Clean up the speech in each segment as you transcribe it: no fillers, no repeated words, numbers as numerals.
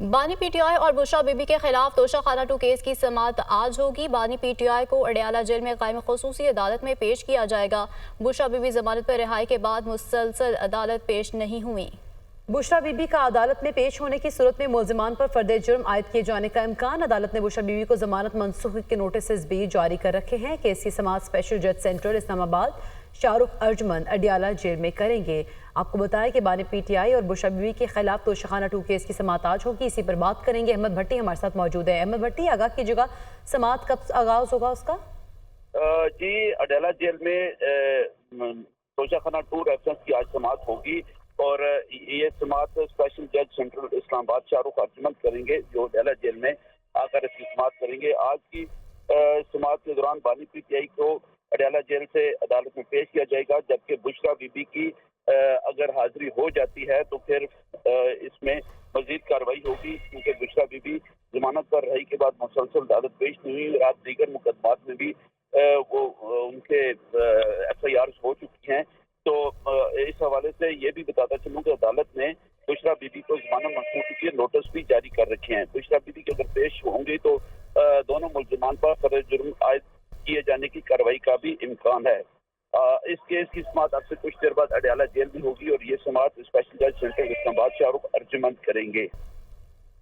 बानी पीटीआई और बुशरा बीबी के खिलाफ तोशाखाना 2 केस की समाअत आज होगी। बानी पीटीआई को अडयाला जेल में कायम खुसूसी अदालत में पेश किया जाएगा। बुशरा बीबी जमानत पर रिहाई के बाद मुसलसल अदालत पेश नहीं हुई। बुशरा बीबी का अदालत में पेश होने की सूरत में मुलजिमान पर फर्द जुर्म आयद किए जाने का इम्कान। अदालत ने बुशरा बीबी को जमानत मनसूखी के नोटिस भी जारी कर रखे हैं। केस की समाअत स्पेशल जज सेंट्रल इस्लामाबाद शाहरुख अर्जमन अडयाला जेल में करेंगे। आपको बताएं कि बानी पीटीआई और बुशरा बीबी के खिलाफ तोशाखाना 2 केस की समाअत आज होगी। इसी पर बात करेंगे। अहमद भट्टी हमारे साथ मौजूद है। अहमद भट्टी, आगाह कीजिएगा, समाअत कब आगाज होगा उसका? जी, अडयाला जेल में तोशाखाना 2 रेफरेंस की आज समाअत होगी और ये समाअत स्पेशल जज सेंट्रल इस्लामाबाद शाहरुख अर्जमन करेंगे, जो अडयाला जेल में आकर इसकी समाअत करेंगे। आज की समाअत के दौरान बानी पीटीआई को अडयाला जेल से अदालत में पेश किया जाएगा, जबकि बुशरा बीबी की अगर हाजिरी हो जाती है तो फिर इसमें मजीद कार्रवाई होगी, क्योंकि बुशरा बीबी जमानत पर रही के बाद मुसलसल अदालत पेश नहीं हुई और आज दीगर मुकदमात में भी वो उनके FIR हो चुकी हैं। तो इस हवाले से ये भी बताता चलूँ कि अदालत ने बुशरा बीबी को जमानत मनसूखी के नोटिस भी जारी कर रखे हैं। बुशरा बीबी के अगर पेश होंगे तो दोनों मुलजिमान पर फर्द जुर्म आयद किए जाने की कार्रवाई का भी इम्कान है। इस केस की समाअत अब से कुछ देर बाद अडयाला जेल में होगी और ये समाअत स्पेशल जज सेंट्रल इस्लामाबाद शाहरुख अर्जमन करेंगे।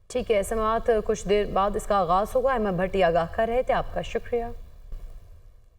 ठीक है, समाअत कुछ देर बाद इसका आगाज होगा। अहमद भट्टी आगाह कर रहे थे, आपका शुक्रिया।